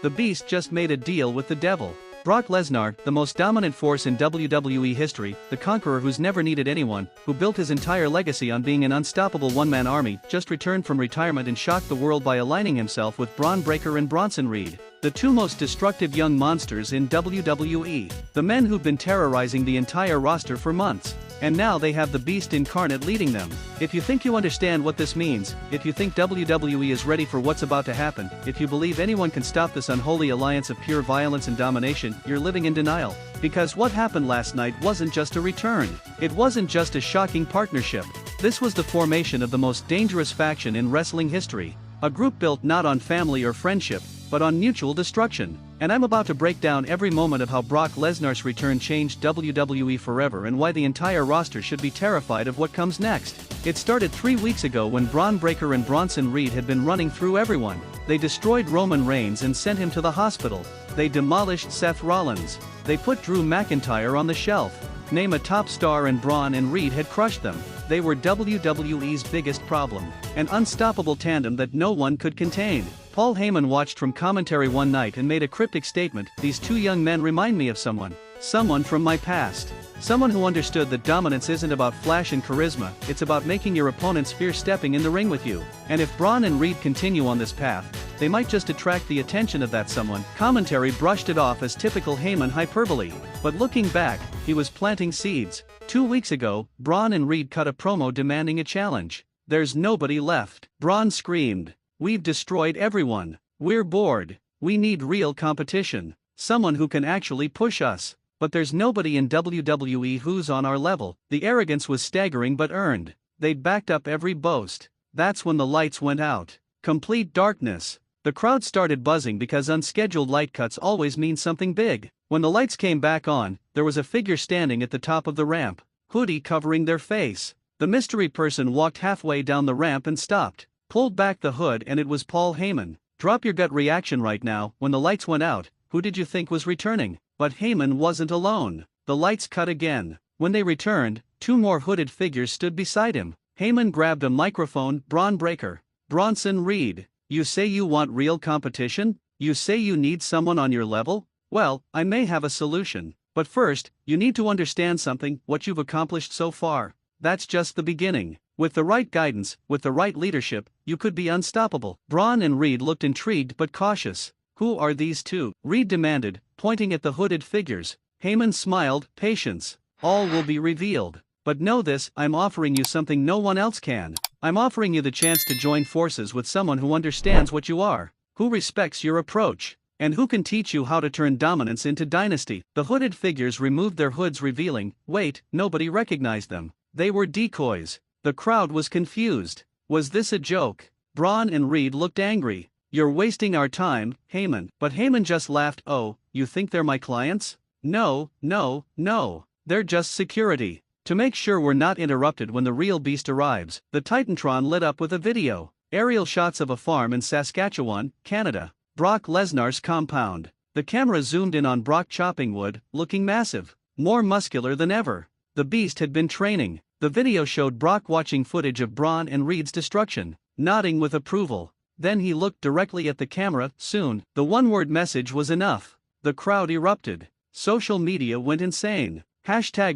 The Beast just made a deal with the devil. Brock Lesnar, the most dominant force in WWE history, the conqueror who's never needed anyone, who built his entire legacy on being an unstoppable one-man army, just returned from retirement and shocked the world by aligning himself with Braun Breaker and Bronson Reed, the two most destructive young monsters in WWE. The men who've been terrorizing the entire roster for months. And now they have the Beast incarnate leading them. If you think you understand what this means, if you think WWE is ready for what's about to happen, if you believe anyone can stop this unholy alliance of pure violence and domination, you're living in denial. Because what happened last night wasn't just a return. It wasn't just a shocking partnership. This was the formation of the most dangerous faction in wrestling history. A group built not on family or friendship, but on mutual destruction. And I'm about to break down every moment of how Brock Lesnar's return changed WWE forever and why the entire roster should be terrified of what comes next. It started 3 weeks ago when Braun Breaker and Bronson Reed had been running through everyone. They destroyed Roman Reigns and sent him to the hospital. They demolished Seth Rollins. They put Drew McIntyre on the shelf. Name a top star and Braun and Reed had crushed them. They were WWE's biggest problem. An unstoppable tandem that no one could contain. Paul Heyman watched from commentary one night and made a cryptic statement: "These two young men remind me of someone. Someone from my past. Someone who understood that dominance isn't about flash and charisma, it's about making your opponents fear stepping in the ring with you. And if Braun and Reed continue on this path, they might just attract the attention of that someone." Commentary brushed it off as typical Heyman hyperbole. But looking back, he was planting seeds. 2 weeks ago, Braun and Reed cut a promo demanding a challenge. "There's nobody left." Braun screamed, "We've destroyed everyone. We're bored. We need real competition. Someone who can actually push us. But there's nobody in WWE who's on our level." The arrogance was staggering but earned. They'd backed up every boast. That's when the lights went out. Complete darkness. The crowd started buzzing because unscheduled light cuts always mean something big. When the lights came back on, there was a figure standing at the top of the ramp, hoodie covering their face. The mystery person walked halfway down the ramp and stopped, pulled back the hood, and it was Paul Heyman. Drop your gut reaction right now. When the lights went out, who did you think was returning? But Heyman wasn't alone. The lights cut again. When they returned, 2 more hooded figures stood beside him. Heyman grabbed a microphone. "Braun Breaker, Bronson Reed, you say you want real competition? You say you need someone on your level? Well, I may have a solution. But first, you need to understand something: what you've accomplished so far. That's just the beginning. With the right guidance, with the right leadership, you could be unstoppable." Braun and Reed looked intrigued but cautious. "Who are these two?" Reed demanded, pointing at the hooded figures. Heyman smiled. "Patience. All will be revealed. But know this, I'm offering you something no one else can. I'm offering you the chance to join forces with someone who understands what you are, who respects your approach, and who can teach you how to turn dominance into dynasty." The hooded figures removed their hoods, revealing, wait, nobody recognized them. They were decoys. The crowd was confused. Was this a joke? Braun and Reed looked angry. "You're wasting our time, Heyman." But Heyman just laughed. "Oh, you think they're my clients? No, no, no. They're just security. To make sure we're not interrupted when the real beast arrives." The Titantron lit up with a video. Aerial shots of a farm in Saskatchewan, Canada. Brock Lesnar's compound. The camera zoomed in on Brock chopping wood, looking massive, more muscular than ever. The beast had been training. The video showed Brock watching footage of Braun and Reed's destruction, nodding with approval. Then he looked directly at the camera. Soon, the one-word message was enough. The crowd erupted. Social media went insane.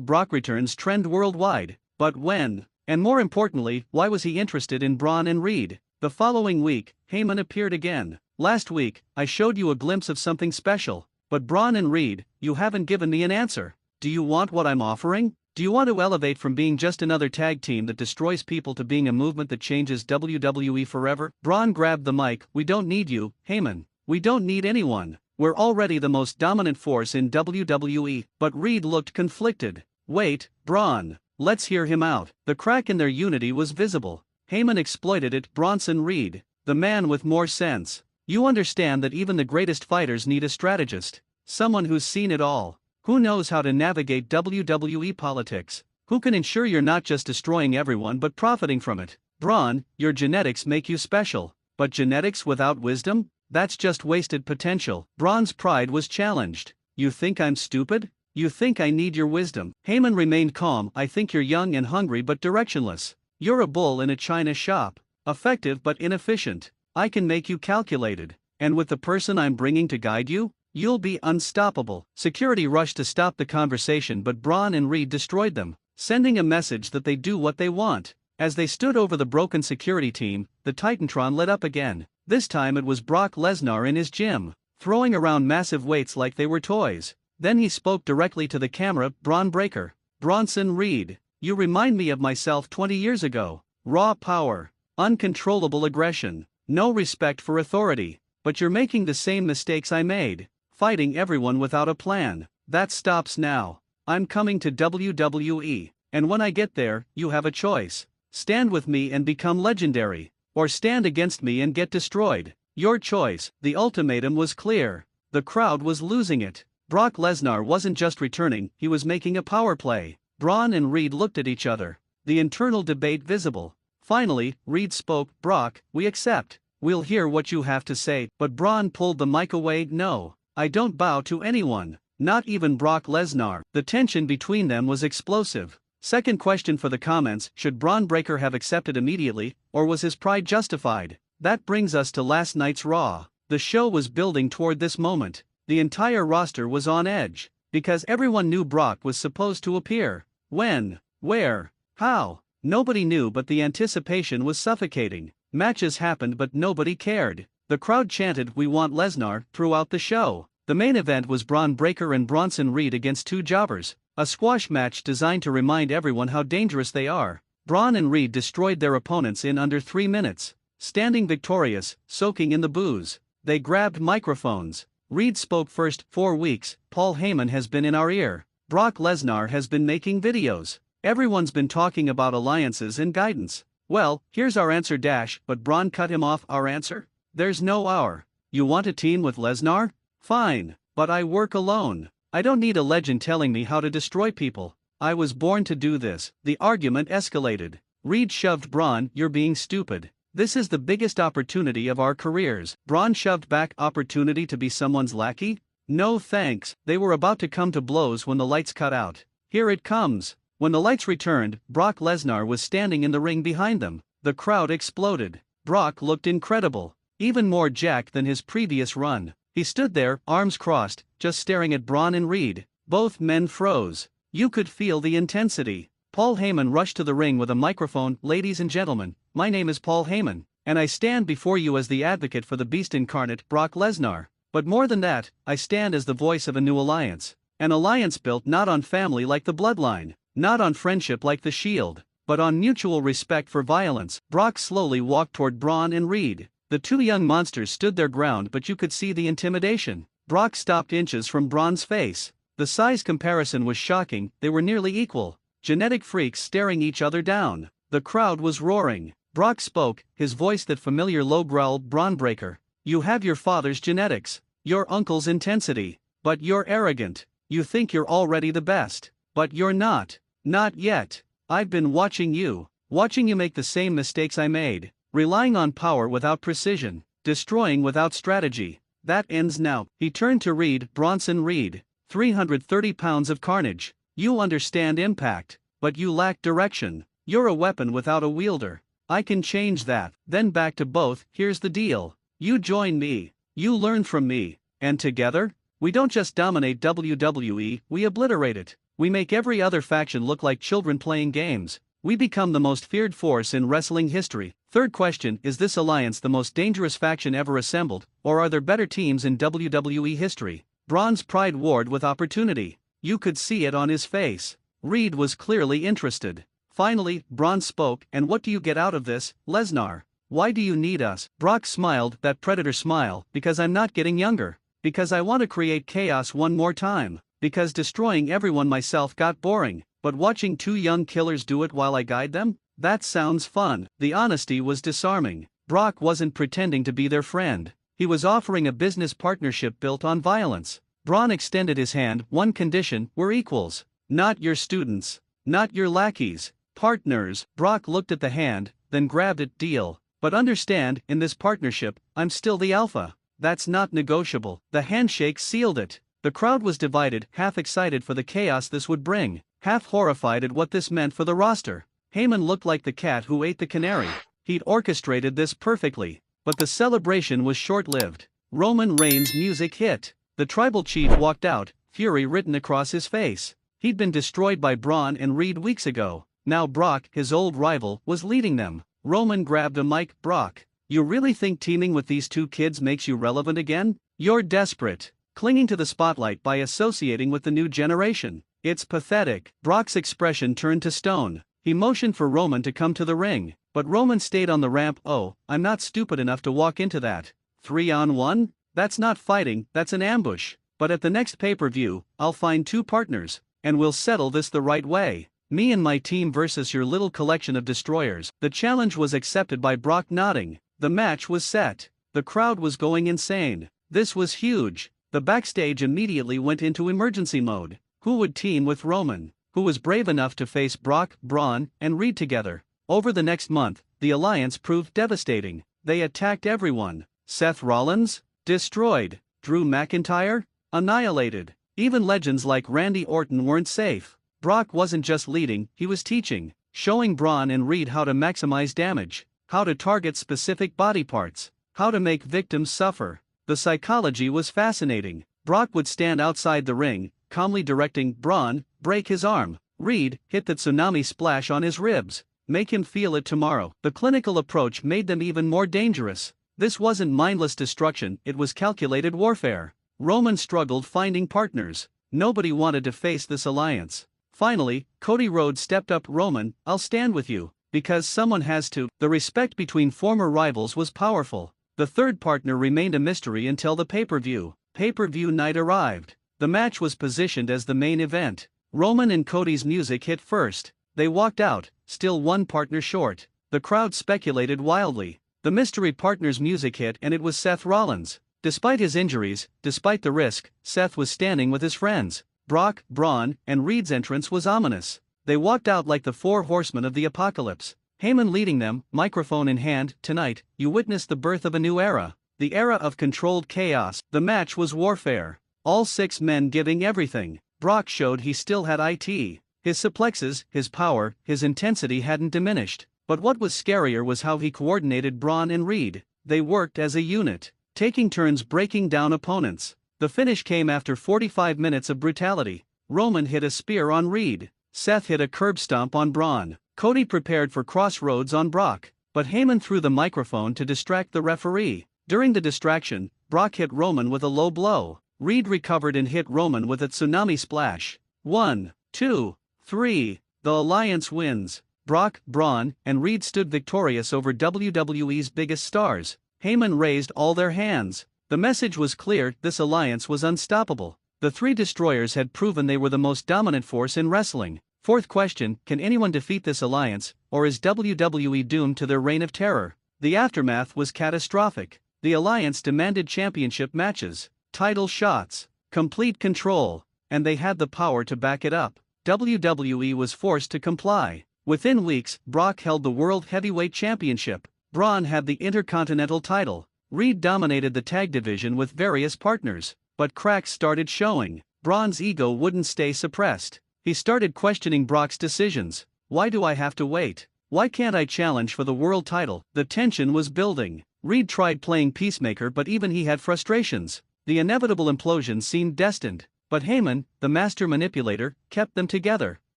#Brock returns trend worldwide. But when? And more importantly, why was he interested in Braun and Reed? The following week, Heyman appeared again. "Last week, I showed you a glimpse of something special. But Braun and Reed, you haven't given me an answer. Do you want what I'm offering? Do you want to elevate from being just another tag team that destroys people to being a movement that changes WWE forever?" Braun grabbed the mic. "We don't need you, Heyman. We don't need anyone. We're already the most dominant force in WWE." But Reed looked conflicted. "Wait, Braun. Let's hear him out." The crack in their unity was visible. Heyman exploited it. "Bronson Reed, the man with more sense. You understand that even the greatest fighters need a strategist. Someone who's seen it all. Who knows how to navigate WWE politics. Who can ensure you're not just destroying everyone but profiting from it. Braun, your genetics make you special. But genetics without wisdom? That's just wasted potential." Braun's pride was challenged. "You think I'm stupid? You think I need your wisdom?" Heyman remained calm. "I think you're young and hungry but directionless. You're a bull in a china shop. Effective but inefficient. I can make you calculated. And with the person I'm bringing to guide you, you'll be unstoppable. Security rushed to stop the conversation, but Braun and Reed destroyed them, sending a message that they do what they want. As they stood over the broken security team, the Titantron lit up again. This time it was Brock Lesnar in his gym, throwing around massive weights like they were toys. Then he spoke directly to the camera. Braun Breaker. Bronson Reed, you remind me of myself 20 years ago. Raw power, uncontrollable aggression, no respect for authority. But you're making the same mistakes I made, fighting everyone without a plan. That stops now. I'm coming to WWE, and when I get there, you have a choice. Stand with me and become legendary, or stand against me and get destroyed. Your choice. The ultimatum was clear. The crowd was losing it. Brock Lesnar wasn't just returning, he was making a power play. Braun and Reed looked at each other, the internal debate visible. Finally, Reed spoke. Brock, we accept. We'll hear what you have to say. But Braun pulled the mic away. No, I don't bow to anyone, not even Brock Lesnar. The tension between them was explosive. Second question for the comments: should Braun Breaker have accepted immediately, or was his pride justified? That brings us to last night's Raw. The show was building toward this moment. The entire roster was on edge, because everyone knew Brock was supposed to appear. When? Where? How? Nobody knew, but the anticipation was suffocating. Matches happened, but nobody cared. The crowd chanted, "We want Lesnar," throughout the show. The main event was Braun Breaker and Bronson Reed against two jobbers, a squash match designed to remind everyone how dangerous they are. Braun and Reed destroyed their opponents in under 3 minutes. Standing victorious, soaking in the booze, they grabbed microphones. Reed spoke first. 4 weeks, Paul Heyman has been in our ear. Brock Lesnar has been making videos. Everyone's been talking about alliances and guidance. Well, here's our answer dash, but Braun cut him off. Our answer? There's no our. You want a team with Lesnar? Fine, but I work alone. I don't need a legend telling me how to destroy people. I was born to do this. The argument escalated. Reed shoved Braun. You're being stupid. This is the biggest opportunity of our careers. Braun shoved back. Opportunity to be someone's lackey? No thanks. They were about to come to blows when the lights cut out. Here it comes. When the lights returned, Brock Lesnar was standing in the ring behind them. The crowd exploded. Brock looked incredible, even more jacked than his previous run. He stood there, arms crossed, just staring at Braun and Reed. Both men froze. You could feel the intensity. Paul Heyman rushed to the ring with a microphone. Ladies and gentlemen, my name is Paul Heyman, and I stand before you as the advocate for the beast incarnate, Brock Lesnar. But more than that, I stand as the voice of a new alliance. An alliance built not on family like the bloodline, not on friendship like the Shield, but on mutual respect for violence. Brock slowly walked toward Braun and Reed. The two young monsters stood their ground, but you could see the intimidation. Brock stopped inches from Braun's face. The size comparison was shocking. They were nearly equal. Genetic freaks staring each other down. The crowd was roaring. Brock spoke, his voice that familiar low growl. Braun Breaker, you have your father's genetics, your uncle's intensity, but you're arrogant. You think you're already the best, but you're not. Not yet. I've been watching you make the same mistakes I made, relying on power without precision, destroying without strategy. That ends now. He turned to Reed. Bronson Reed, 330 pounds of carnage. You understand impact, but you lack direction. You're a weapon without a wielder. I can change that. Then back to both. Here's the deal. You join me. You learn from me. And together, we don't just dominate WWE, we obliterate it. We make every other faction look like children playing games. We become the most feared force in wrestling history. Third question: is this alliance the most dangerous faction ever assembled, or are there better teams in WWE history? Braun's pride warred with opportunity. You could see it on his face. Reed was clearly interested. Finally, Braun spoke. And what do you get out of this, Lesnar? Why do you need us? Brock smiled, that predator smile. Because I'm not getting younger. Because I want to create chaos one more time. Because destroying everyone myself got boring. But watching two young killers do it while I guide them? That sounds fun. The honesty was disarming. Brock wasn't pretending to be their friend. He was offering a business partnership built on violence. Braun extended his hand. One condition: we're equals. Not your students. Not your lackeys. Partners. Brock looked at the hand, then grabbed it. Deal. But understand, in this partnership, I'm still the alpha. That's not negotiable. The handshake sealed it. The crowd was divided, half excited for the chaos this would bring, half horrified at what this meant for the roster. Heyman looked like the cat who ate the canary. He'd orchestrated this perfectly. But the celebration was short-lived. Roman Reigns' music hit. The tribal chief walked out, fury written across his face. He'd been destroyed by Braun and Reed weeks ago. Now Brock, his old rival, was leading them. Roman grabbed a mic. Brock, you really think teaming with these two kids makes you relevant again? You're desperate, clinging to the spotlight by associating with the new generation. It's pathetic. Brock's expression turned to stone. He motioned for Roman to come to the ring, but Roman stayed on the ramp. Oh, I'm not stupid enough to walk into that. 3-on-1? That's not fighting, that's an ambush. But at the next pay-per-view, I'll find 2 partners, and we'll settle this the right way. Me and my team versus your little collection of destroyers. The challenge was accepted by Brock, nodding. The match was set. The crowd was going insane. This was huge. The backstage immediately went into emergency mode. Who would team with Roman? Who was brave enough to face Brock, Braun, and Reed together? Over the next month, the alliance proved devastating. They attacked everyone. Seth Rollins? Destroyed. Drew McIntyre? Annihilated. Even legends like Randy Orton weren't safe. Brock wasn't just leading, he was teaching, showing Braun and Reed how to maximize damage, how to target specific body parts, how to make victims suffer. The psychology was fascinating. Brock would stand outside the ring, calmly directing Braun, break his arm. Reed, hit the tsunami splash on his ribs, make him feel it tomorrow. The clinical approach made them even more dangerous. This wasn't mindless destruction, it was calculated warfare. Roman struggled finding partners. Nobody wanted to face this alliance. Finally, Cody Rhodes stepped up. Roman, I'll stand with you, because someone has to. The respect between former rivals was powerful. The third partner remained a mystery until the pay-per-view. Pay-per-view night arrived. The match was positioned as the main event. Roman and Cody's music hit first. They walked out, still one partner short. The crowd speculated wildly. The mystery partner's music hit and it was Seth Rollins. Despite his injuries, despite the risk, Seth was standing with his friends. Brock, Braun, and Reed's entrance was ominous. They walked out like the 4 horsemen of the apocalypse. Heyman leading them, microphone in hand. Tonight, you witnessed the birth of a new era. The era of controlled chaos. The match was warfare. All 6 men giving everything. Brock showed he still had it. His suplexes, his power, his intensity hadn't diminished. But what was scarier was how he coordinated Braun and Reed. They worked as a unit, taking turns breaking down opponents. The finish came after 45 minutes of brutality. Roman hit a spear on Reed. Seth hit a curb stomp on Braun. Cody prepared for crossroads on Brock, but Heyman threw the microphone to distract the referee. During the distraction, Brock hit Roman with a low blow. Reed recovered and hit Roman with a tsunami splash. 1, 2, 3. The alliance wins. Brock, Braun, and Reed stood victorious over WWE's biggest stars. Heyman raised all their hands. The message was clear, this alliance was unstoppable. The 3 destroyers had proven they were the most dominant force in wrestling. Fourth question, can anyone defeat this alliance, or is WWE doomed to their reign of terror? The aftermath was catastrophic. The alliance demanded championship matches, title shots, complete control, and they had the power to back it up. WWE was forced to comply. Within weeks, Brock held the World Heavyweight Championship. Braun had the Intercontinental title. Reed dominated the tag division with various partners, but cracks started showing. Braun's ego wouldn't stay suppressed. He started questioning Brock's decisions. Why do I have to wait? Why can't I challenge for the world title? The tension was building. Reed tried playing peacemaker, but even he had frustrations. The inevitable implosion seemed destined. But Heyman, the master manipulator, kept them together,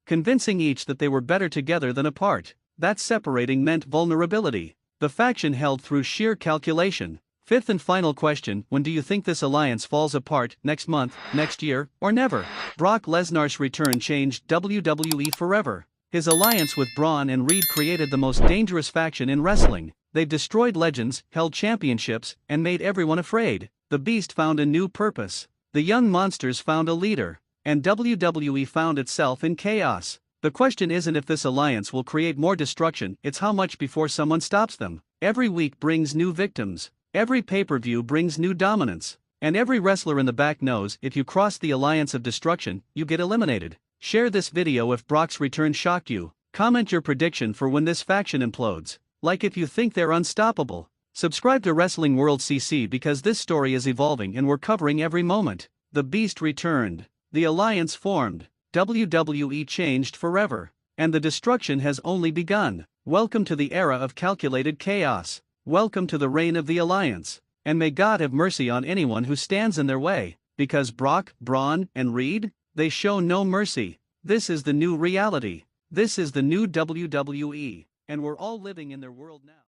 convincing each that they were better together than apart. That separating meant vulnerability. The faction held through sheer calculation. Fifth and final question, when do you think this alliance falls apart? Next month, next year, or never? Brock Lesnar's return changed WWE forever. His alliance with Braun and Reed created the most dangerous faction in wrestling. They've destroyed legends, held championships, and made everyone afraid. The Beast found a new purpose. The Young Monsters found a leader. And WWE found itself in chaos. The question isn't if this alliance will create more destruction, it's how much before someone stops them. Every week brings new victims. Every pay-per-view brings new dominance. And every wrestler in the back knows if you cross the alliance of destruction, you get eliminated. Share this video if Brock's return shocked you. Comment your prediction for when this faction implodes. Like if you think they're unstoppable. Subscribe to Wrestling World CC because this story is evolving and we're covering every moment. The Beast returned. The alliance formed. WWE changed forever. And the destruction has only begun. Welcome to the era of calculated chaos. Welcome to the reign of the alliance. And may God have mercy on anyone who stands in their way, because Brock, Braun, and Reed, they show no mercy. This is the new reality. This is the new WWE, and we're all living in their world now.